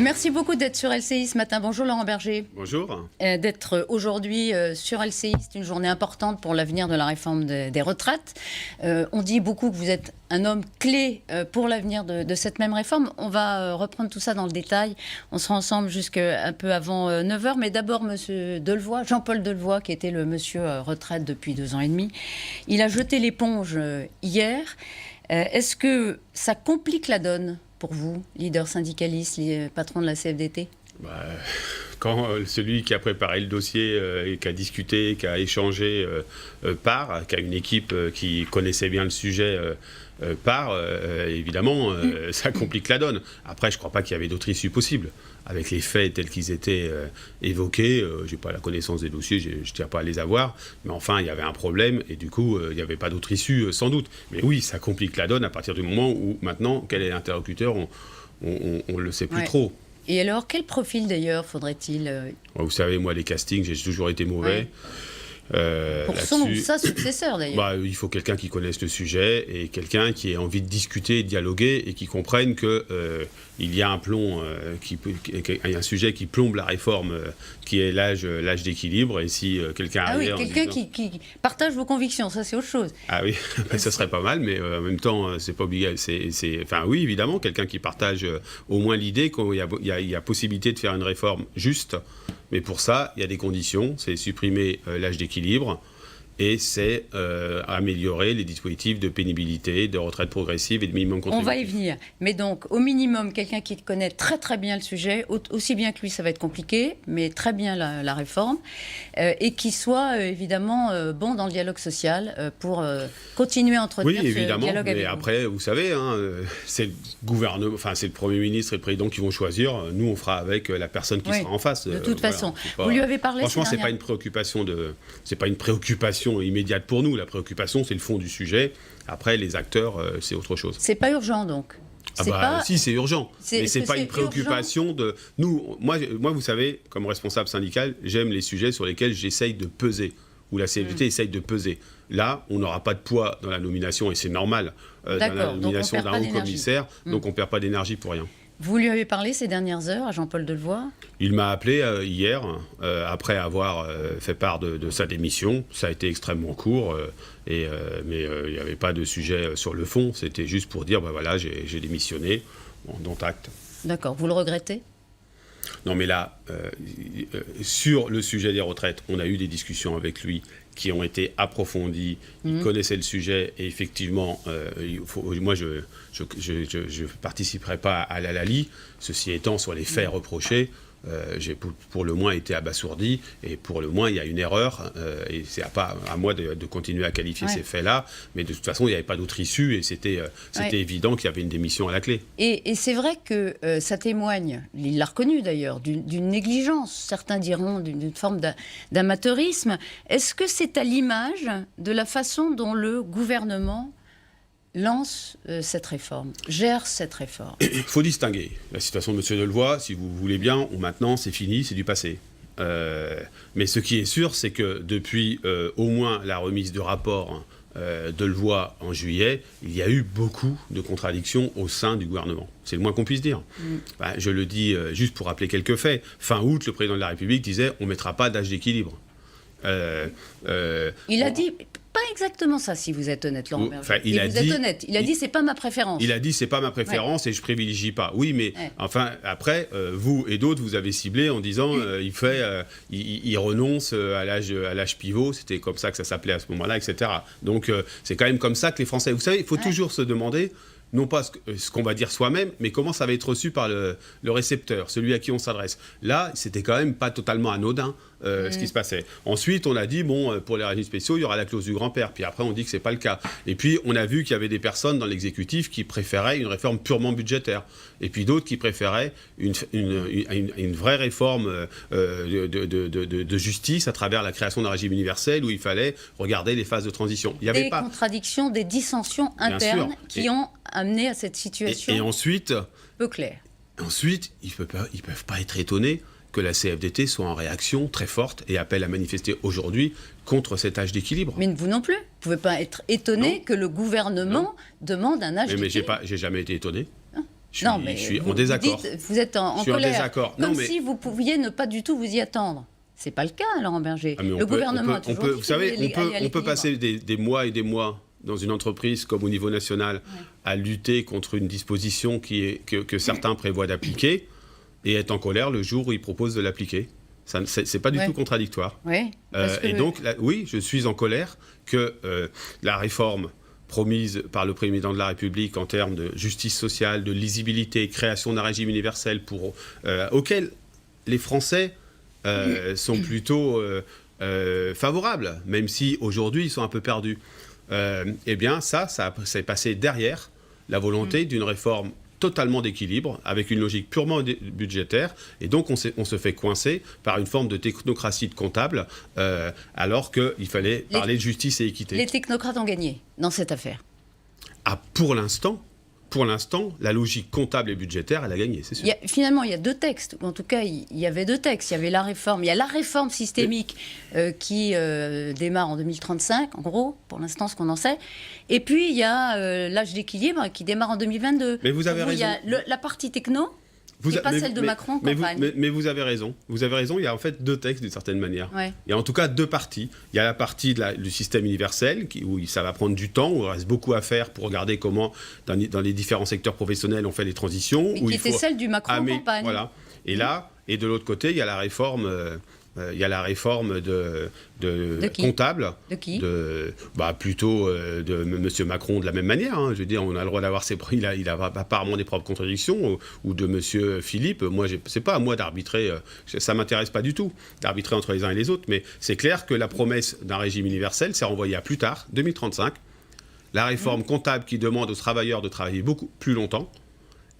Merci beaucoup d'être sur LCI ce matin. Bonjour Laurent Berger. Bonjour. D'être aujourd'hui sur LCI, c'est une journée importante pour l'avenir de la réforme des retraites. On dit beaucoup que vous êtes un homme clé pour l'avenir de cette même réforme. On va reprendre tout ça dans le détail. On sera ensemble jusqu'à un peu avant 9h. Mais d'abord, monsieur Delevoye, Jean-Paul Delevoye, qui était le monsieur retraite depuis 2 ans et demi. Il a jeté l'éponge hier. Est-ce que ça complique la donne pour vous, leader syndicaliste, patron de la CFDT? Quand celui qui a préparé le dossier et qui a discuté, qui a échangé part, qui a une équipe qui connaissait bien le sujet part, évidemment, ça complique la donne. Après, je ne crois pas qu'il y avait d'autres issues possibles. Avec les faits tels qu'ils étaient évoqués, je n'ai pas la connaissance des dossiers, je ne tiens pas à les avoir, mais enfin, il y avait un problème et du coup, il n'y avait pas d'autre issue, sans doute. Mais oui, ça complique la donne à partir du moment où, maintenant, quel est l'interlocuteur, on ne le sait plus trop. Et alors, quel profil d'ailleurs faudrait-il Vous savez, moi, les castings, j'ai toujours été mauvais. Pour sa successeur d'ailleurs. Il faut quelqu'un qui connaisse le sujet et quelqu'un qui ait envie de discuter et de dialoguer et qui comprenne qu'il y a un plomb, un sujet qui plombe la réforme qui est l'âge d'équilibre. Et si quelqu'un arrive quelqu'un qui partage vos convictions, ça c'est autre chose. Ah oui, ça serait pas mal, mais en même temps, c'est pas obligé. Enfin oui, évidemment, quelqu'un qui partage au moins l'idée qu'il y a possibilité de faire une réforme juste. Mais pour ça, il y a des conditions, c'est supprimer l'âge d'équilibre et c'est améliorer les dispositifs de pénibilité, de retraite progressive et de minimum contributif. On va y venir. Mais donc, au minimum, quelqu'un qui connaît très très bien le sujet, aussi bien que lui, ça va être compliqué, mais très bien la réforme, et qui soit évidemment bon dans le dialogue social pour continuer à entretenir ce dialogue avec vous. Oui, évidemment, mais après, vous savez, c'est le gouvernement, enfin c'est le Premier ministre et le Président qui vont choisir. Nous, on fera avec la personne qui sera en face. De toute façon, vous lui avez parlé. Franchement, c'est pas une préoccupation immédiate pour nous. La préoccupation, c'est le fond du sujet. Après, les acteurs, c'est autre chose. C'est pas urgent, donc. Si, c'est urgent. Mais c'est pas une préoccupation de nous. Moi, vous savez, comme responsable syndical, j'aime les sujets sur lesquels j'essaye de peser, où la CFDT essaye de peser. Là, on n'aura pas de poids dans la nomination, et c'est normal, dans la nomination d'un haut commissaire, donc on perd pas d'énergie pour rien. Vous lui avez parlé ces dernières heures à Jean-Paul Delevoye? Il m'a appelé hier, après avoir fait part de sa démission. Ça a été extrêmement court, mais il n'y avait pas de sujet sur le fond. C'était juste pour dire, voilà, j'ai démissionné, dont acte. D'accord. Vous le regrettez? Non, mais là, sur le sujet des retraites, on a eu des discussions avec lui qui ont été approfondies. Il connaissait le sujet et effectivement, moi, je ne participerai pas à la Lali. Ceci étant, sur les faits reprochés, j'ai pour le moins été abasourdi et pour le moins il y a une erreur et c'est pas à moi de continuer à qualifier ces faits-là, mais de toute façon il n'y avait pas d'autre issue et c'était évident qu'il y avait une démission à la clé. Et c'est vrai que ça témoigne, il l'a reconnu d'ailleurs, d'une négligence, certains diront d'une forme d'amateurisme. Est-ce que c'est à l'image de la façon dont le gouvernement lance cette réforme, gère cette réforme? Il faut distinguer la situation de M. Delevoye, si vous voulez bien, où maintenant c'est fini, c'est du passé. Mais ce qui est sûr, c'est que depuis au moins la remise de rapport Delevoye en juillet, il y a eu beaucoup de contradictions au sein du gouvernement. C'est le moins qu'on puisse dire. Je le dis juste pour rappeler quelques faits. Fin août, le président de la République disait « on ne mettra pas d'âge d'équilibre ». Il a dit pas exactement ça, si vous êtes honnête, Laurent Berger. Il a dit c'est pas ma préférence. Il a dit c'est pas ma préférence et je privilégie pas. Oui, mais enfin après vous et d'autres vous avez ciblé en disant il renonce à l'âge pivot. C'était comme ça que ça s'appelait à ce moment-là, etc. Donc c'est quand même comme ça que les Français. Vous savez, il faut toujours se demander. Non pas ce qu'on va dire soi-même, mais comment ça va être reçu par le récepteur, celui à qui on s'adresse. Là, c'était quand même pas totalement anodin ce qui se passait. Ensuite, on a dit, pour les régimes spéciaux, il y aura la clause du grand-père. Puis après, on dit que c'est pas le cas. Et puis, on a vu qu'il y avait des personnes dans l'exécutif qui préféraient une réforme purement budgétaire. Et puis d'autres qui préféraient une vraie réforme de justice à travers la création d'un régime universel où il fallait regarder les phases de transition. Il y avait des contradictions, des dissensions internes qui ont amené à cette situation et ensuite, peu claire. Ensuite, ils peuvent pas être étonnés que la CFDT soit en réaction très forte et appelle à manifester aujourd'hui contre cet âge d'équilibre. Mais vous non plus. Vous ne pouvez pas être étonné que le gouvernement demande un âge d'équilibre. Mais j'ai jamais été étonné. Je suis en désaccord. Vous êtes en colère. En désaccord. Comme si vous pouviez ne pas du tout vous y attendre. C'est pas le cas, Laurent Berger. Le gouvernement a toujours dit vous savez, on peut passer des mois et des mois dans une entreprise comme au niveau national à lutter contre une disposition que certains prévoient d'appliquer et être en colère le jour où ils proposent de l'appliquer. C'est pas du tout contradictoire. Oui, et donc, oui, je suis en colère que la réforme promise par le président de la République en termes de justice sociale, de lisibilité, création d'un régime universel auquel les Français sont plutôt favorables, même si aujourd'hui ils sont un peu perdus. Eh bien, ça s'est passé derrière la volonté d'une réforme totalement d'équilibre, avec une logique purement budgétaire, et donc on se fait coincer par une forme de technocratie de comptable, alors qu'il fallait parler de justice et équité. Les technocrates ont gagné dans cette affaire. Ah, pour l'instant, la logique comptable et budgétaire, elle a gagné, c'est sûr. Finalement, il y a deux textes. En tout cas, il y avait deux textes. Il y avait la réforme. Il y a la réforme systémique qui démarre en 2035, en gros, pour l'instant, ce qu'on en sait. Et puis, il y a l'âge d'équilibre qui démarre en 2022. Mais vous avez raison. Il y a la partie techno. C'est pas celle de Macron, campagne. Mais vous avez raison. Vous avez raison, il y a en fait deux textes d'une certaine manière. Ouais. Il y a en tout cas deux parties. Il y a la partie du système universel, où ça va prendre du temps, où il reste beaucoup à faire pour regarder comment, dans les différents secteurs professionnels, on fait les transitions. Mais qui était celle du Macron campagne. Voilà. Et là, et de l'autre côté, il y a la réforme... de comptable. De qui? Plutôt de M. Macron de la même manière. Hein. Je veux dire, on a le droit d'avoir il a apparemment des propres contradictions, ou de M. Philippe. Moi, c'est pas à moi d'arbitrer. Ça m'intéresse pas du tout d'arbitrer entre les uns et les autres. Mais c'est clair que la promesse d'un régime universel s'est renvoyée à plus tard, 2035. La réforme comptable qui demande aux travailleurs de travailler beaucoup plus longtemps,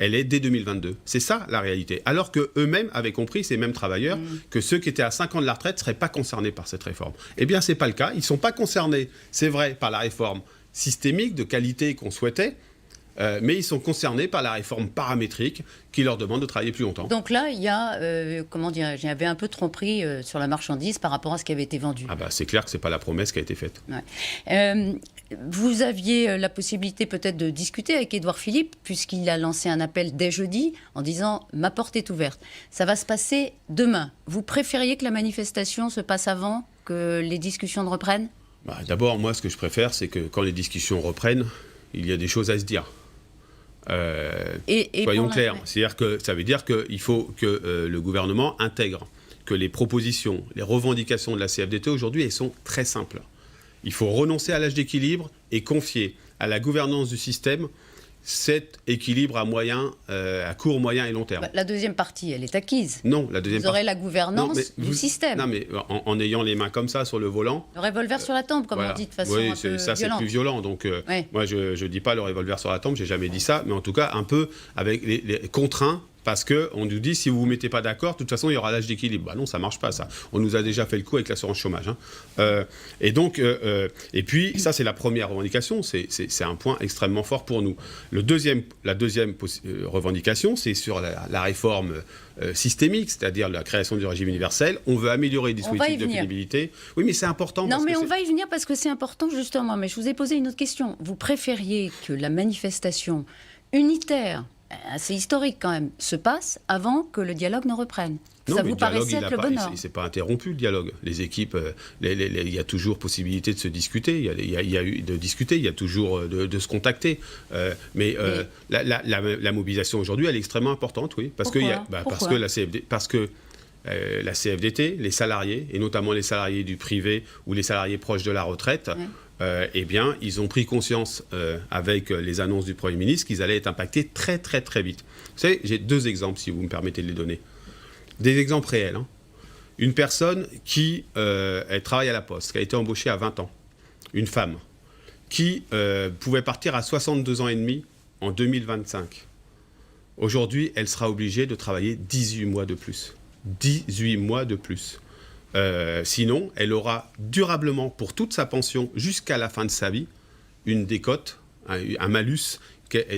elle est dès 2022. C'est ça, la réalité. Alors qu'eux-mêmes avaient compris, ces mêmes travailleurs, que ceux qui étaient à 5 ans de la retraite ne seraient pas concernés par cette réforme. Eh bien, ce n'est pas le cas. Ils ne sont pas concernés, c'est vrai, par la réforme systémique de qualité qu'on souhaitait, mais ils sont concernés par la réforme paramétrique qui leur demande de travailler plus longtemps. Donc là, il y a, il y avait un peu de tromperie sur la marchandise par rapport à ce qui avait été vendu. Ah c'est clair que ce n'est pas la promesse qui a été faite. Ouais. Vous aviez la possibilité peut-être de discuter avec Édouard Philippe, puisqu'il a lancé un appel dès jeudi en disant « Ma porte est ouverte ». Ça va se passer demain. Vous préfériez que la manifestation se passe avant que les discussions ne reprennent ? D'abord, moi, ce que je préfère, c'est que quand les discussions reprennent, il y a des choses à se dire. Soyons clairs. C'est-à-dire que ça veut dire qu'il faut que le gouvernement intègre que les propositions, les revendications de la CFDT aujourd'hui, elles sont très simples. Il faut renoncer à l'âge d'équilibre et confier à la gouvernance du système cet équilibre à court, moyen et long terme. La deuxième partie, elle est acquise. Non, la deuxième partie... Vous aurez la gouvernance du système. Non, mais en ayant les mains comme ça sur le volant... Le revolver sur la tempe, comme on dit de façon un peu violente. Ça, c'est plus violent. Donc, moi, je ne dis pas le revolver sur la tempe, je n'ai jamais dit ça, mais en tout cas, un peu avec les contraints. Parce qu'on nous dit, si vous ne vous mettez pas d'accord, de toute façon, il y aura l'âge d'équilibre. Non, ça ne marche pas, ça. On nous a déjà fait le coup avec l'assurance chômage. Hein. Et puis, ça, c'est la première revendication. C'est un point extrêmement fort pour nous. La deuxième revendication, c'est sur la réforme systémique, c'est-à-dire la création du régime universel. On veut améliorer les dispositifs de pénibilité. Oui, mais c'est important. Non, mais on va y venir parce que c'est important, justement. Mais je vous ai posé une autre question. Vous préfériez que la manifestation unitaire, assez historique quand même, se passe avant que le dialogue ne reprenne. Non, ça vous paraissait être le bon ordre. Il ne s'est pas interrompu, le dialogue. Les équipes, il y a toujours possibilité de se discuter, il y a toujours de se contacter. Mais la mobilisation aujourd'hui, elle est extrêmement importante, oui. Parce que la CFDT, les salariés, et notamment les salariés du privé ou les salariés proches de la retraite, eh bien, ils ont pris conscience avec les annonces du Premier ministre qu'ils allaient être impactés très, très, très vite. Vous savez, j'ai deux exemples, si vous me permettez de les donner. Des exemples réels. Hein. Une personne qui elle travaille à la Poste, qui a été embauchée à 20 ans. Une femme qui pouvait partir à 62 ans et demi en 2025. Aujourd'hui, elle sera obligée de travailler 18 mois de plus. 18 mois de plus. Sinon, elle aura durablement, pour toute sa pension, jusqu'à la fin de sa vie, une décote, un malus,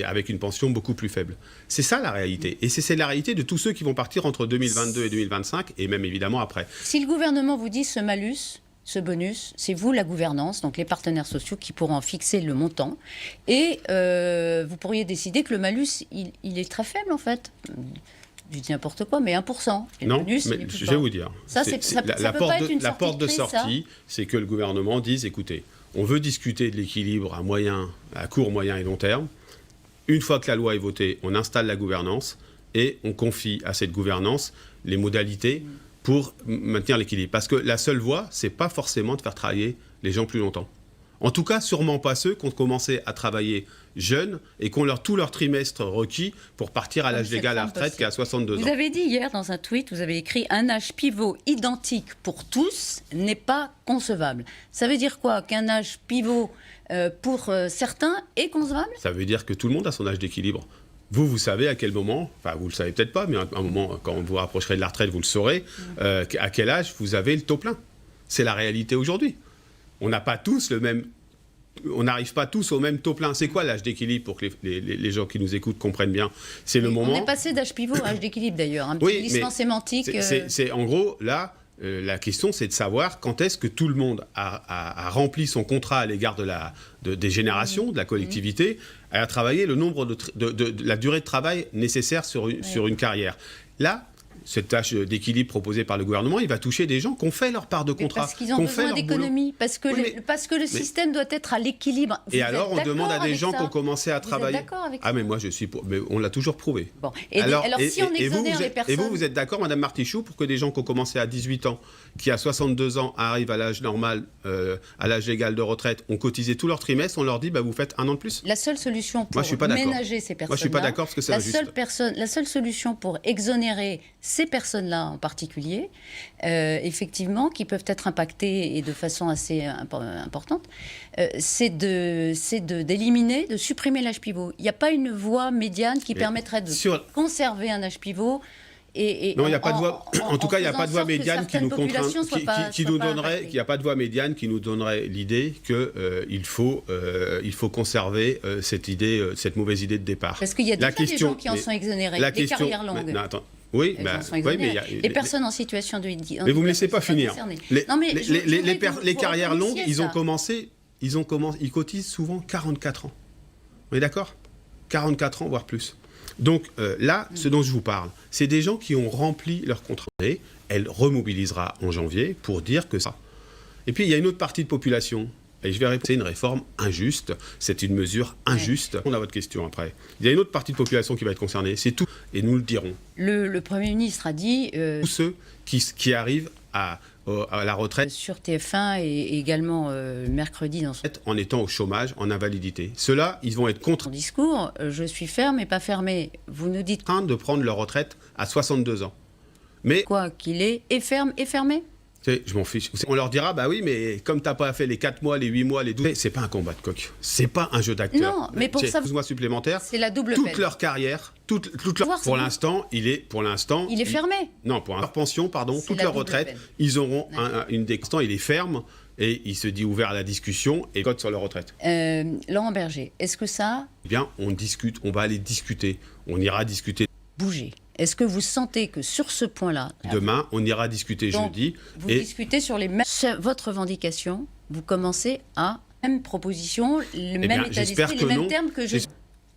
avec une pension beaucoup plus faible. C'est ça la réalité. Et c'est la réalité de tous ceux qui vont partir entre 2022 et 2025, et même évidemment après. Si le gouvernement vous dit ce malus, ce bonus, c'est vous, la gouvernance, donc les partenaires sociaux qui pourront en fixer le montant. Et vous pourriez décider que le malus, il est très faible en fait. Je dis n'importe quoi, mais 1%. Et non, bonus, mais je vais vous dire. La porte de sortie, c'est que le gouvernement dise, écoutez, on veut discuter de l'équilibre à court, moyen et long terme. Une fois que la loi est votée, on installe la gouvernance et on confie à cette gouvernance les modalités pour maintenir l'équilibre. Parce que la seule voie, c'est pas forcément de faire travailler les gens plus longtemps. En tout cas, sûrement pas ceux qui ont commencé à travailler jeunes et qui ont tout leur trimestre requis pour partir à l'âge légal à la retraite qui est à 62 ans. Vous avez dit hier dans un tweet, vous avez écrit « Un âge pivot identique pour tous n'est pas concevable ». Ça veut dire quoi? Qu'un âge pivot pour certains est concevable? Ça veut dire que tout le monde a son âge d'équilibre. Vous savez à quel moment, enfin vous le savez peut-être pas, mais à un moment, quand vous vous rapprocherez de la retraite, vous le saurez, à quel âge vous avez le taux plein. C'est la réalité aujourd'hui. On n'a pas tous le même... On n'arrive pas tous au même taux plein. C'est quoi l'âge d'équilibre pour que les gens qui nous écoutent comprennent bien? C'est le moment... On est passé d'âge pivot à âge d'équilibre d'ailleurs, un petit glissement sémantique. C'est en gros, là, la question c'est de savoir quand est-ce que tout le monde a rempli son contrat à l'égard des générations, de la collectivité, a travaillé le nombre de la durée de travail nécessaire sur une carrière. Là, cette tâche d'équilibre proposée par le gouvernement, il va toucher des gens qui ont fait leur part de contrat. Parce qu'ils ont besoin d'économie, parce que le système doit être à l'équilibre. Et alors, on demande à des gens qui ont commencé à travailler. Vous êtes d'accord avec ça? Ah, mais moi, je suis pour. Mais on l'a toujours prouvé. Bon. Alors, si on exonère les personnes... Et vous êtes d'accord, Madame Martichoux, pour que des gens qui ont commencé à 18 ans, qui à 62 ans arrivent à l'âge normal, à l'âge légal de retraite, ont cotisé tout leur trimestre, on leur dit, vous faites un an de plus? La seule solution pour ménager ces personnes-là... Moi, je ne suis pas d'accord parce que c'est injuste. La seule solution pour exonérer ces personnes-là en particulier, effectivement, qui peuvent être impactées et de façon assez importante, c'est d'éliminer, de supprimer l'âge pivot. Il n'y a pas une voie médiane qui permettrait de conserver un âge pivot. Non, il n'y a pas de voie. En tout cas, il n'y a pas de voie médiane qui nous contraint, qui nous donnerait. Il n'y a pas de voie médiane qui nous donnerait l'idée que il faut conserver cette mauvaise idée de départ. Parce qu'il y a déjà des gens qui en sont exonérés. Les carrières longues. Oui, mais les personnes en situation de handicap. Mais vous ne me laissez pas finir. Les carrières longues, ils cotisent souvent 44 ans. On est d'accord? 44 ans, voire plus. Donc là, ce dont je vous parle, c'est des gens qui ont rempli leur contrat. Et elle remobilisera en janvier pour dire que ça. Et puis, il y a une autre partie de population. Et je vais répéter, c'est une réforme injuste, c'est une mesure injuste. On a votre question après. Il y a une autre partie de population qui va être concernée, c'est tout, et nous le dirons. Le Premier ministre a dit... Tous ceux qui arrivent à la retraite... Sur TF1 et également mercredi... En étant au chômage, en invalidité. Ceux-là, ils vont être contre... Son discours, je suis ferme et pas fermé. Vous nous dites... De prendre leur retraite à 62 ans. Mais... Quoi qu'il est ferme et fermé? Je m'en fiche. On leur dira, oui, mais comme tu n'as pas fait les 4 mois, les 8 mois, les 12... C'est pas un combat de coq. C'est pas un jeu d'acteurs. Non, mais pour ça... 12 mois supplémentaires. C'est la double toute peine. Leur carrière, pour l'instant, il est fermé. Non, pour leur pension, toute leur retraite, peine. Ils auront une déclaration, il est ferme et il se dit ouvert à la discussion et cote sur leur retraite. Laurent Berger, est-ce que ça... Eh bien, on discute, on va aller discuter. On ira discuter. Bouger. Est-ce que vous sentez que sur ce point-là... Demain, on ira discuter jeudi. Vous discutez sur votre revendication, vous commencez à même proposition, le même état d'esprit, les mêmes termes que je...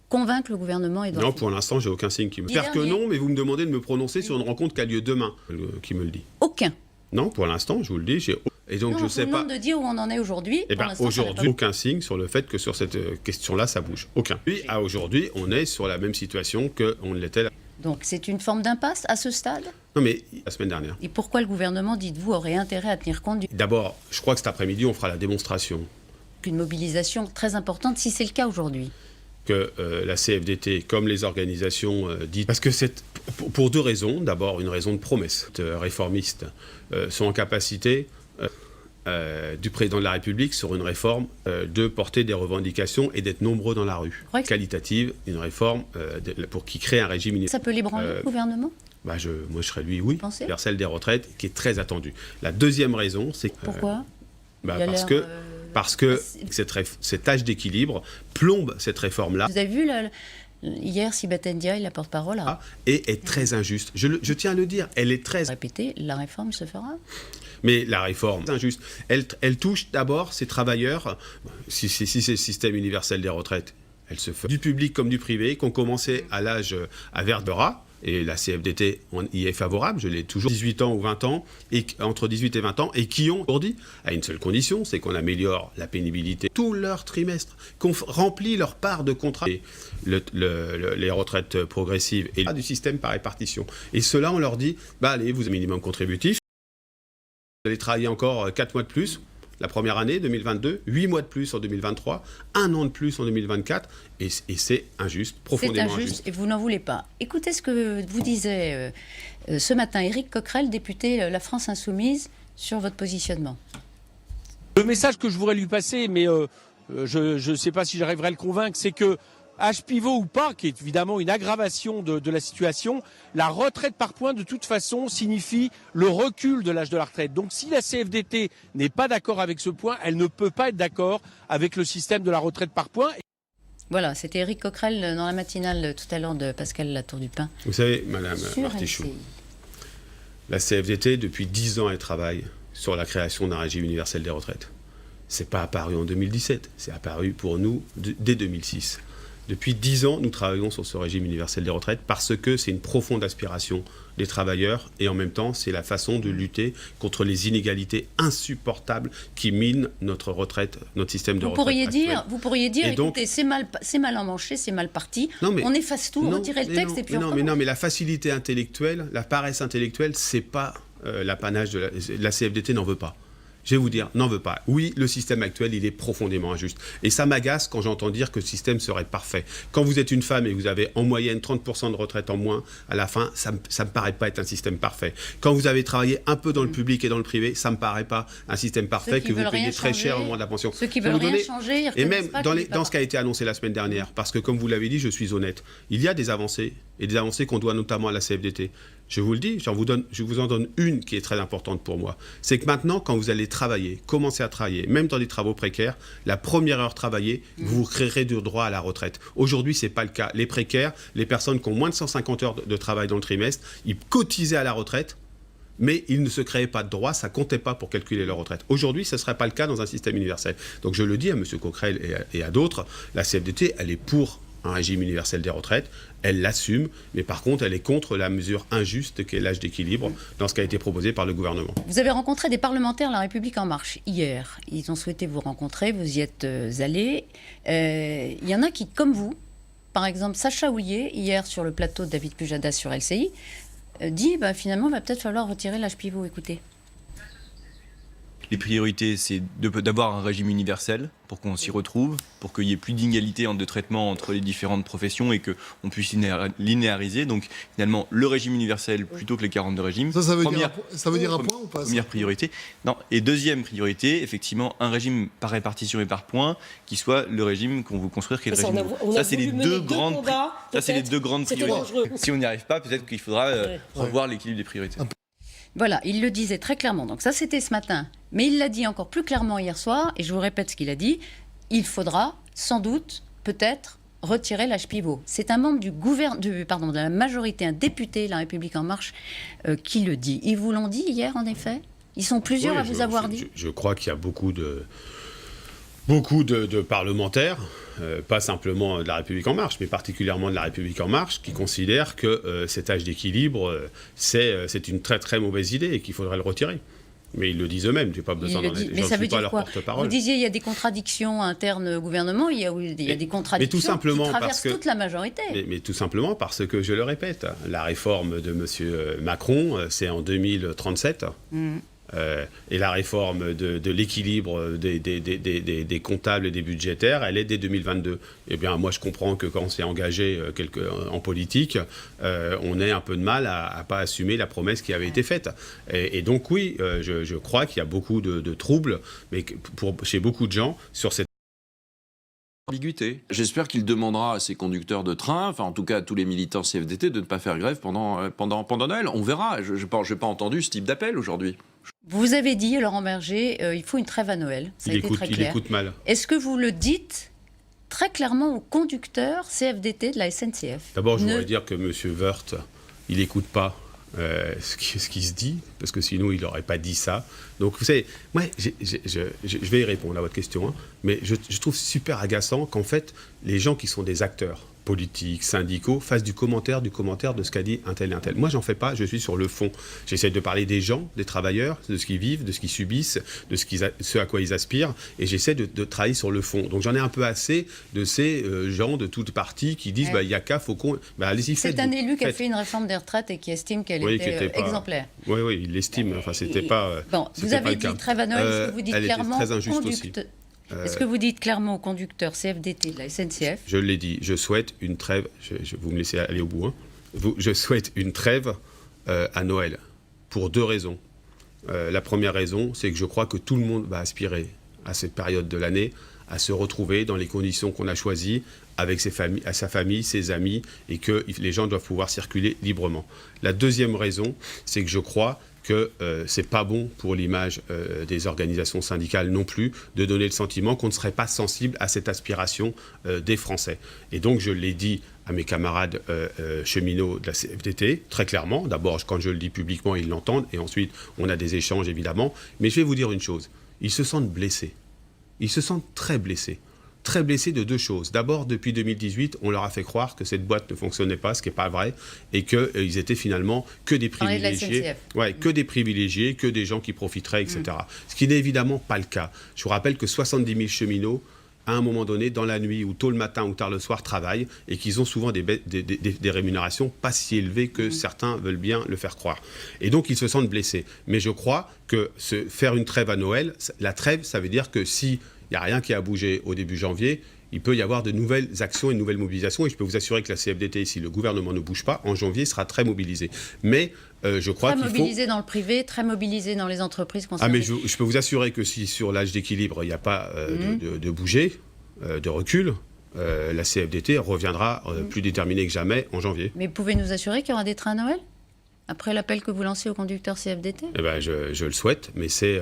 Convaincre le gouvernement et Non, pour l'instant, j'ai aucun signe qui me... J'espère que non, mais vous me demandez de me prononcer sur une rencontre qui a lieu demain, qui me le dit. Aucun. Non, pour l'instant, je vous le dis, et donc je sais pas. De dire où on en est aujourd'hui. Aujourd'hui, aucun signe sur le fait que sur cette question-là, ça bouge. Aucun. Puis à aujourd'hui, on est sur la même situation qu'on l'était là. Donc c'est une forme d'impasse à ce stade? Non, mais la semaine dernière. Et pourquoi le gouvernement, dites-vous, aurait intérêt à tenir compte du... D'abord, je crois que cet après-midi, on fera la démonstration. Une mobilisation très importante, si c'est le cas aujourd'hui. Que la CFDT, comme les organisations dites... Parce que c'est pour deux raisons. D'abord, une raison de promesse. Les réformistes sont en capacité... du président de la République sur une réforme de porter des revendications et d'être nombreux dans la rue. Qualitative, une réforme pour qui crée un régime universel. Ça peut l'ébranler, le gouvernement? Moi, je serais lui, oui. Vers celle des retraites, qui est très attendue. La deuxième raison, c'est que... Pourquoi parce que cet âge d'équilibre plombe cette réforme-là. Vous avez vu Hier, Sibeth Ndiaye, la porte-parole, a et est très injuste. Je tiens à le dire, elle est très... répété, la réforme se fera. Mais la réforme, c'est injuste. Elle touche d'abord ces travailleurs, si c'est le système universel des retraites, elle se fait du public comme du privé, qui ont commencé à l'âge à Verdera, et la CFDT y est favorable, je l'ai toujours, 18 ans ou 20 ans, et entre 18 et 20 ans, et qui ont aujourd'hui, à une seule condition, c'est qu'on améliore la pénibilité tout leur trimestre, qu'on remplit leur part de contrat, et les retraites progressives et du système par répartition. Et cela, on leur dit, allez, vous avez un minimum contributif, vous allez travailler encore 4 mois de plus, la première année, 2022, 8 mois de plus en 2023, 1 an de plus en 2024, et c'est injuste, profondément injuste. C'est injuste, et vous n'en voulez pas. Écoutez ce que vous disait ce matin Éric Coquerel, député La France Insoumise, sur votre positionnement. Le message que je voudrais lui passer, mais je ne sais pas si j'arriverai à le convaincre, c'est que âge pivot ou pas, qui est évidemment une aggravation de la situation, la retraite par points de toute façon signifie le recul de l'âge de la retraite. Donc si la CFDT n'est pas d'accord avec ce point, elle ne peut pas être d'accord avec le système de la retraite par points. Voilà, c'était Éric Coquerel dans la matinale tout à l'heure de Pascal Latour-du-Pin. Vous savez, Madame Martichoux, la CFDT, depuis 10 ans, elle travaille sur la création d'un régime universel des retraites. C'est pas apparu en 2017, c'est apparu pour nous dès 2006. Depuis 10 ans, nous travaillons sur ce régime universel des retraites parce que c'est une profonde aspiration des travailleurs et en même temps, c'est la façon de lutter contre les inégalités insupportables qui minent notre retraite, notre système de retraite. Vous pourriez dire, écoutez, c'est mal emmanché, c'est mal parti, on efface tout, retirez le texte et puis on recommence. Mais la facilité intellectuelle, la paresse intellectuelle, c'est pas l'apanage de la CFDT n'en veut pas. Je vais vous dire, n'en veut pas. Oui, le système actuel, il est profondément injuste. Et ça m'agace quand j'entends dire que le système serait parfait. Quand vous êtes une femme et que vous avez en moyenne 30% de retraite en moins, à la fin, ça me paraît pas être un système parfait. Quand vous avez travaillé un peu dans le public et dans le privé, ça me paraît pas un système parfait que vous payez très cher au moment de la pension. Ceux qui veulent rien changer, et même dans ce qui a été annoncé la semaine dernière, parce que comme vous l'avez dit, je suis honnête, il y a des avancées, et des avancées qu'on doit notamment à la CFDT. Je vous le dis, je vous en donne une qui est très importante pour moi. C'est que maintenant, quand vous allez travailler, commencer à travailler, même dans des travaux précaires, la première heure travaillée, vous créerez du droit à la retraite. Aujourd'hui, ce n'est pas le cas. Les précaires, les personnes qui ont moins de 150 heures de travail dans le trimestre, ils cotisaient à la retraite, mais ils ne se créaient pas de droit, ça ne comptait pas pour calculer leur retraite. Aujourd'hui, ce ne serait pas le cas dans un système universel. Donc je le dis à M. Coquerel et à d'autres, la CFDT, elle est pour un régime universel des retraites, elle l'assume, mais par contre, elle est contre la mesure injuste qu'est l'âge d'équilibre dans ce qui a été proposé par le gouvernement. Vous avez rencontré des parlementaires de La République En Marche hier. Ils ont souhaité vous rencontrer, vous y êtes allés. Il y en a qui, comme vous, par exemple Sacha Houlié, hier sur le plateau de David Pujadas sur LCI, dit finalement, il va peut-être falloir retirer l'âge pivot. Écoutez. Les priorités, c'est d'avoir un régime universel pour qu'on s'y retrouve, pour qu'il y ait plus d'inégalité de traitement entre les différentes professions et qu'on puisse linéariser. Donc finalement, le régime universel plutôt que les 42 régimes. Ça veut dire un point ou pas? Première priorité. Non. Et deuxième priorité, effectivement, un régime par répartition et par points qui soit le régime qu'on veut construire, qui est le régime. Ça, c'est les deux grandes priorités. Si on n'y arrive pas, peut-être qu'il faudra revoir l'équilibre des priorités. Voilà, il le disait très clairement. Donc ça, c'était ce matin. Mais il l'a dit encore plus clairement hier soir, et je vous répète ce qu'il a dit, il faudra sans doute, peut-être, retirer l'âge pivot. C'est un membre de la majorité, un député La République En Marche, qui le dit. Ils vous l'ont dit hier, en effet? Ils sont plusieurs à vous avoir dit? Je crois qu'il y a beaucoup de parlementaires, pas simplement de La République En Marche, mais particulièrement de La République En Marche, qui considèrent que cet âge d'équilibre, c'est une très très mauvaise idée et qu'il faudrait le retirer. Mais ils le disent eux-mêmes, je n'ai pas besoin d'en être. Mais ça veut dire leur quoi? porte-parole. Vous disiez il y a des contradictions internes au gouvernement, il y a des contradictions qui traversent toute la majorité. Mais tout simplement parce que, je le répète, la réforme de M. Macron, c'est en 2037. Et la réforme de l'équilibre des comptables et des budgétaires, elle est dès 2022. Eh bien, moi, je comprends que quand on s'est engagé en politique, on ait un peu de mal à ne pas assumer la promesse qui avait été faite. Et donc, oui, je crois qu'il y a beaucoup de troubles, mais chez beaucoup de gens, sur cette ambiguïté. J'espère qu'il demandera à ses conducteurs de train, enfin en tout cas à tous les militants CFDT, de ne pas faire grève pendant Noël. On verra. Je n'ai pas entendu ce type d'appel aujourd'hui. Vous avez dit, Laurent Berger, il faut une trêve à Noël. Ça a été très clair. Il écoute mal. Est-ce que vous le dites très clairement aux conducteurs CFDT de la SNCF. D'abord, je voudrais dire que M. Woerth, il n'écoute pas ce qui se dit, parce que sinon, il n'aurait pas dit ça. Donc, vous savez, moi, je vais y répondre à votre question, hein, mais je trouve super agaçant qu'en fait, les gens qui sont des acteurs politiques, syndicaux, fassent du commentaire de ce qu'a dit un tel et un tel. Moi, j'en fais pas, je suis sur le fond. J'essaie de parler des gens, des travailleurs, de ce qu'ils vivent, de ce qu'ils subissent, de ce à quoi ils aspirent, et j'essaie de travailler sur le fond. Donc j'en ai un peu assez de ces gens de toutes parties qui disent, il y a qu'à, faut qu'on... allez-y, faites. C'est un élu qui a fait une réforme des retraites et qui estime qu'elle était exemplaire. Oui, il l'estime, enfin, c'était pas... Bon, vous avez dit trêve à Noël, est-ce que vous dites elle clairement... était très injuste aussi. Est-ce que vous dites clairement aux conducteurs CFDT de la SNCF? Je l'ai dit, je souhaite une trêve, vous me laissez aller au bout, hein. Je souhaite une trêve à Noël, pour 2 raisons. La première raison, c'est que je crois que tout le monde va aspirer à cette période de l'année à se retrouver dans les conditions qu'on a choisies, avec sa famille, ses amis, et que les gens doivent pouvoir circuler librement. La deuxième raison, c'est que je crois que c'est pas bon pour l'image des organisations syndicales non plus de donner le sentiment qu'on ne serait pas sensible à cette aspiration des Français. Et donc je l'ai dit à mes camarades cheminots de la CFDT, très clairement. D'abord, quand je le dis publiquement, ils l'entendent, et ensuite on a des échanges évidemment. Mais je vais vous dire une chose, ils se sentent blessés. Ils se sentent très blessés. Très blessés de 2 choses. D'abord, depuis 2018, on leur a fait croire que cette boîte ne fonctionnait pas, ce qui n'est pas vrai, et qu'ils étaient finalement que des privilégiés. Que des privilégiés, que des gens qui profiteraient, etc. Ce qui n'est évidemment pas le cas. Je vous rappelle que 70 000 cheminots, à un moment donné, dans la nuit, ou tôt le matin, ou tard le soir, travaillent, et qu'ils ont souvent des rémunérations pas si élevées que certains veulent bien le faire croire. Et donc, ils se sentent blessés. Mais je crois que faire une trêve à Noël, la trêve, ça veut dire que si il n'y a rien qui a bougé au début janvier, il peut y avoir de nouvelles actions et de nouvelles mobilisations. Et je peux vous assurer que la CFDT, si le gouvernement ne bouge pas, en janvier, sera très mobilisée. Mais je crois qu'il faut... Très mobilisée dans le privé, très mobilisée dans les entreprises concernées. Mais je peux vous assurer que si sur l'âge d'équilibre, il n'y a pas de bouger, de recul, la CFDT reviendra plus déterminée que jamais en janvier. Mais pouvez nous assurer qu'il y aura des trains à Noël ? Après l'appel que vous lancez aux conducteurs CFDT ? Je le souhaite, mais c'est...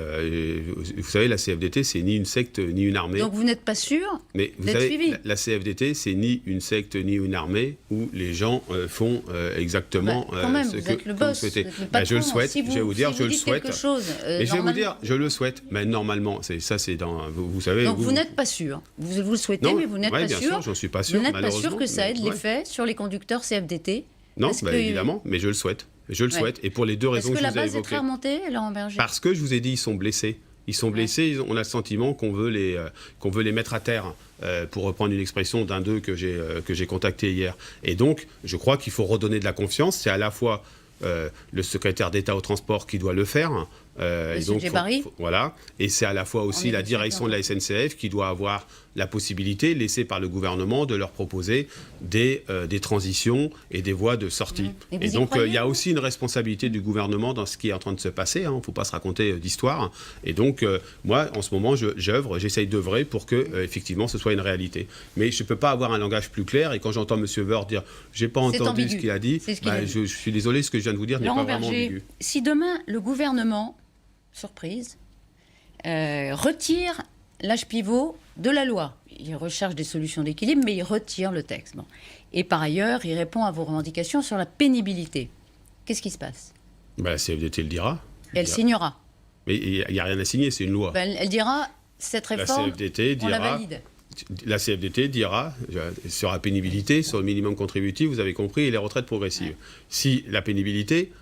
vous savez, la CFDT, c'est ni une secte, ni une armée. Donc vous n'êtes pas sûr d'être suivi ? La CFDT, c'est ni une secte, ni une armée, où les gens font exactement quand même, ce vous que êtes le vous boss, souhaitez. vous êtes le patron. Je le souhaite, si je vais vous dire, je le souhaite. Mais je vais vous dire, je le souhaite, mais normalement, c'est dans... Vous savez... Donc vous n'êtes pas sûr. Vous le souhaitez, mais vous n'êtes pas sûr. Bien sûr, j'en suis pas sûr, vous n'êtes pas sûr malheureusement, que ça ait de mais l'effet sur les conducteurs CFDT ? Non, évidemment, mais je le souhaite. Je le souhaite, et pour les 2 raisons que je vous ai évoquées. Est-ce que la base est très remontée, Laurent Berger ? Parce que je vous ai dit, ils sont blessés. Ils sont blessés, on a le sentiment qu'on veut les mettre à terre, pour reprendre une expression d'un d'eux que j'ai contacté hier. Et donc, je crois qu'il faut redonner de la confiance. C'est à la fois le secrétaire d'État au transport qui doit le faire. Monsieur Djebari. Voilà. Et c'est à la fois aussi la direction de la SNCF qui doit avoir la possibilité, laissée par le gouvernement, de leur proposer des transitions et des voies de sortie. Et donc, il y a aussi une responsabilité du gouvernement dans ce qui est en train de se passer. Il ne faut pas se raconter d'histoire. Et donc, moi, en ce moment, j'essaye d'œuvrer pour que, effectivement, ce soit une réalité. Mais je ne peux pas avoir un langage plus clair. Et quand j'entends M. Woerth dire « j'ai pas entendu ce qu'il a dit », je suis désolé, ce que je viens de vous dire n'est pas vraiment ambigu. Si demain, le gouvernement, surprise, retire l'âge pivot de la loi. Il recherche des solutions d'équilibre, mais il retire le texte. Bon. Et par ailleurs, il répond à vos revendications sur la pénibilité. Qu'est-ce qui se passe ? La CFDT le dira. Elle signera. Mais il n'y a rien à signer, c'est une loi. Elle dira, cette réforme, on la valide. La CFDT dira, sur la pénibilité, sur le minimum contributif, vous avez compris, et les retraites progressives. Si la pénibilité...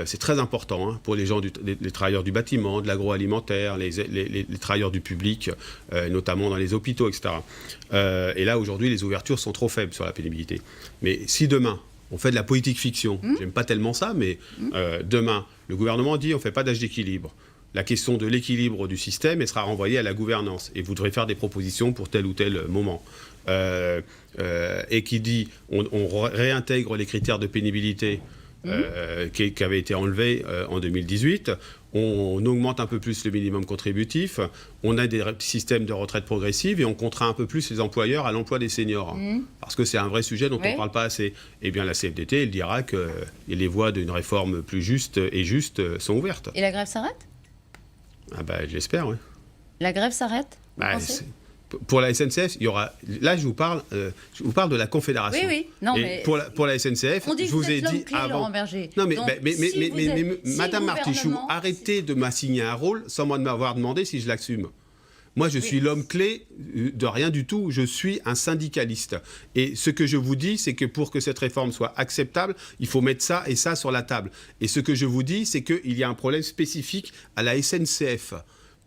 c'est très important pour les gens, les travailleurs du bâtiment, de l'agroalimentaire, les travailleurs du public, notamment dans les hôpitaux, etc. Et là, aujourd'hui, les ouvertures sont trop faibles sur la pénibilité. Mais si demain, on fait de la politique fiction, j'aime pas tellement ça, mais demain, le gouvernement dit on ne fait pas d'âge d'équilibre. La question de l'équilibre du système, elle sera renvoyée à la gouvernance. Et vous devrez faire des propositions pour tel ou tel moment. Et qui dit on réintègre les critères de pénibilité qui avait été enlevé en 2018. On augmente un peu plus le minimum contributif, on a des systèmes de retraite progressive et on contraint un peu plus les employeurs à l'emploi des seniors. Parce que c'est un vrai sujet dont on ne parle pas assez. Eh bien, la CFDT, elle dira que les voies d'une réforme plus juste et juste sont ouvertes. Et la grève s'arrête ? J'espère, oui. La grève s'arrête ? Pour la SNCF, il y aura. Là, je vous parle de la Confédération. Oui, oui. Non, et mais pour la SNCF, on dit je vous ai dit clé, avant. Laurent Berger. Non, mais, Donc, Madame Martichoux, arrêtez de m'assigner un rôle sans m'avoir demandé si je l'assume. Moi, je suis l'homme clé de rien du tout. Je suis un syndicaliste. Et ce que je vous dis, c'est que pour que cette réforme soit acceptable, il faut mettre ça et ça sur la table. Et ce que je vous dis, c'est qu'il y a un problème spécifique à la SNCF.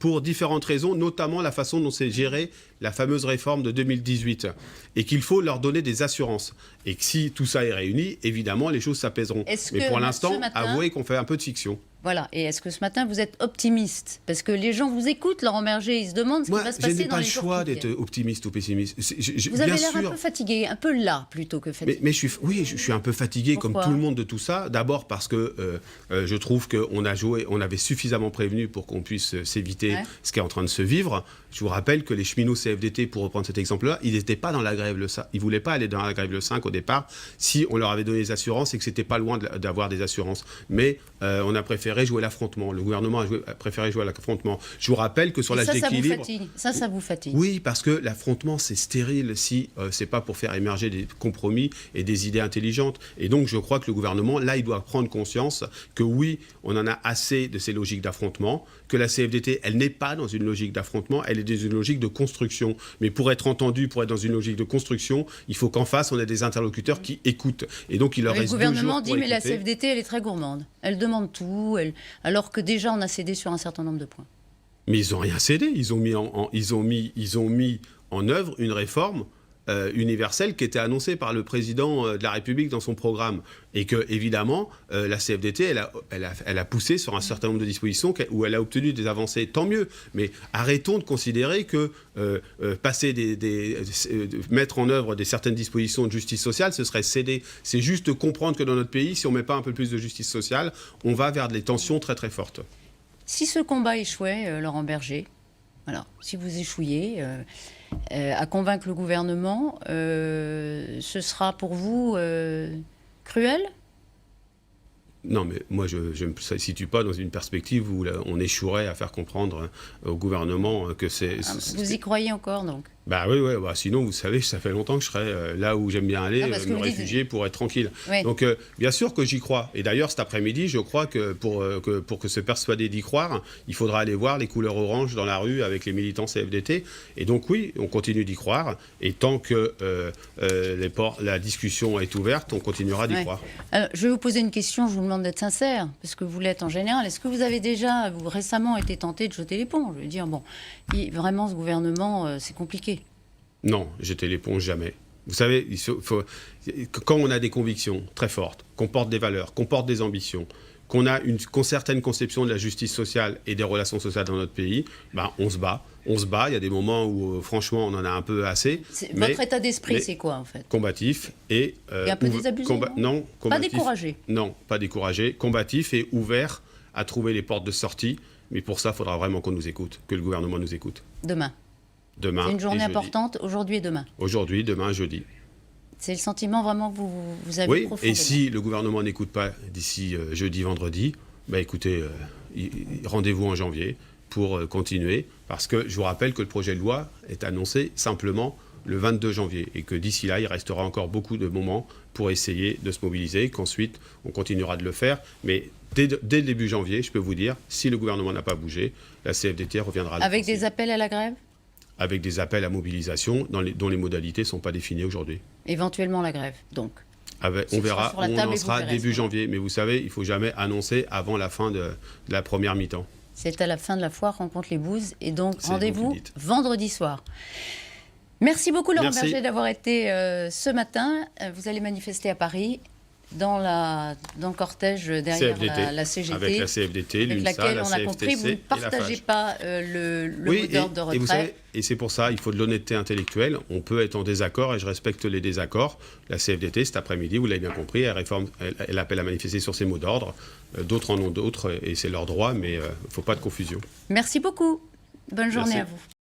Pour différentes raisons, notamment la façon dont s'est gérée la fameuse réforme de 2018, et qu'il faut leur donner des assurances. Et que si tout ça est réuni, évidemment, les choses s'apaiseront. Mais pour l'instant, avouez qu'on fait un peu de fiction. Voilà. Et est-ce que ce matin, vous êtes optimiste? Parce que les gens vous écoutent, Laurent Berger, ils se demandent ce qui va se passer dans les jours qui viennent. Je n'ai pas le choix d'être optimiste ou pessimiste. Vous avez l'air un peu fatigué, un peu là plutôt que fatigué. Mais je suis un peu fatigué. Pourquoi? Comme tout le monde de tout ça. D'abord parce que je trouve qu'on avait suffisamment prévenu pour qu'on puisse s'éviter ce qui est en train de se vivre. Je vous rappelle que les cheminots CFDT, pour reprendre cet exemple-là, ils n'étaient pas dans la grève le 5. Ils ne voulaient pas aller dans la grève le 5 au départ si on leur avait donné des assurances et que c'était pas loin d'avoir des assurances. Mais on a préféré jouer l'affrontement. Le gouvernement a préféré jouer l'affrontement. Je vous rappelle que sur l'âge d'équilibre... Ça vous fatigue. Oui, parce que l'affrontement, c'est stérile si c'est pas pour faire émerger des compromis et des idées intelligentes. Et donc, je crois que le gouvernement, là, il doit prendre conscience que oui, on en a assez de ces logiques d'affrontement, que la CFDT, elle n'est pas dans une logique d'affrontement, elle est dans une logique de construction. Mais pour être entendu, pour être dans une logique de construction, il faut qu'en face, on ait des interlocuteurs qui écoutent. Et donc, il leur reste 2 jours pour écouter. Le gouvernement dit, mais la CFDT, elle est très gourmande. Elle demande tout, alors que déjà, on a cédé sur un certain nombre de points. Mais ils n'ont rien cédé. Ils ont mis en œuvre une réforme universelle qui était annoncée par le président de la République dans son programme. Et que, évidemment, la CFDT, elle a poussé sur un certain nombre de dispositions où elle a obtenu des avancées, tant mieux. Mais arrêtons de considérer que mettre en œuvre certaines dispositions de justice sociale, ce serait céder. C'est juste comprendre que dans notre pays, si on ne met pas un peu plus de justice sociale, on va vers des tensions très très fortes. Si ce combat échouait, Laurent Berger, alors, si vous échouiez à convaincre le gouvernement, ce sera pour vous cruel? Non, mais moi, je ne me situe pas dans une perspective où on échouerait à faire comprendre au gouvernement que c'est... Vous y croyez encore, donc? Bah oui, sinon, vous savez, ça fait longtemps que je serais là où j'aime bien aller, me réfugier pour être tranquille. Oui. Donc, bien sûr que j'y crois. Et d'ailleurs, cet après-midi, je crois que pour que se persuader d'y croire, il faudra aller voir les couleurs oranges dans la rue avec les militants CFDT. Et donc, oui, on continue d'y croire. Et tant que la discussion est ouverte, on continuera d'y croire. Alors, je vais vous poser une question, je vous demande d'être sincère, parce que vous l'êtes en général. Est-ce que vous avez déjà, récemment, été tenté de jeter l'éponge? Je veux dire, bon, vraiment, ce gouvernement, c'est compliqué. Non, jeter l'éponge, jamais. Vous savez, quand on a des convictions très fortes, qu'on porte des valeurs, qu'on porte des ambitions, qu'on a une certaine conception de la justice sociale et des relations sociales dans notre pays, on se bat. On se bat, il y a des moments où, franchement, on en a un peu assez. Votre état d'esprit, c'est quoi, en fait? Combatif et... un peu désabusé, non, combatif. Pas découragé? Non, pas découragé. Combatif et ouvert à trouver les portes de sortie. Mais pour ça, il faudra vraiment qu'on nous écoute, que le gouvernement nous écoute. Demain. C'est une journée importante, aujourd'hui et demain. Aujourd'hui, demain, jeudi. C'est le sentiment vraiment que vous avez profondément. Et si le gouvernement n'écoute pas d'ici jeudi, vendredi, écoutez, rendez-vous en janvier pour continuer. Parce que je vous rappelle que le projet de loi est annoncé simplement le 22 janvier et que d'ici là, il restera encore beaucoup de moments pour essayer de se mobiliser, qu'ensuite, on continuera de le faire. Mais dès le début janvier, je peux vous dire, si le gouvernement n'a pas bougé, la CFDT reviendra. Avec des appels à la grève? Avec des appels à mobilisation dont les modalités ne sont pas définies aujourd'hui. Éventuellement la grève, donc. On verra, on lancera début janvier. Mais vous savez, il ne faut jamais annoncer avant la fin de la première mi-temps. C'est à la fin de la foire rencontre les bouses. Et donc, rendez-vous vendredi soir. Merci beaucoup, Laurent Berger, d'avoir été ce matin. Vous allez manifester à Paris. Dans le cortège derrière la CGT, avec la CFDT, avec laquelle on a compris vous ne partagez pas le mot d'ordre de retrait. Et vous savez, et c'est pour ça, il faut de l'honnêteté intellectuelle. On peut être en désaccord et je respecte les désaccords. La CFDT, cet après-midi, vous l'avez bien compris, elle appelle à manifester sur ses mots d'ordre. D'autres en ont d'autres et c'est leur droit, mais il ne faut pas de confusion. Merci beaucoup. Bonne journée à vous.